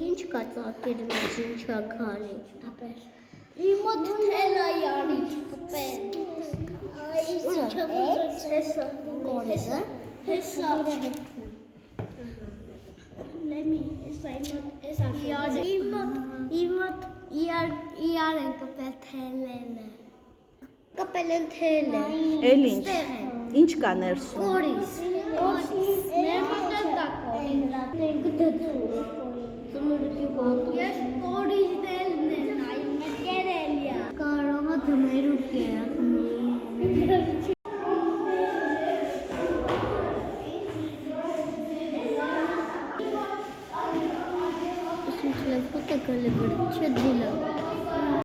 Ինչ կա ծակերի մեջ ինչա քանի։ Իմը թելա յանի չկպեն։ Հեսա։ Կորեսա։ Հեսա։ Լեմի, հեսա իմը իար են կպել թելելը։ Կպել են թելը։ Էլ ինչ։ Ինչ կա ներսում։ Կորիս։ Ներմոտ կա կորիս։ Ես կորիզնելն են այմ կերելյա։ Կարողա դմերուկ կերակնի։ Ուսում չլեմ խոտը գալի բրդ չը դիլա։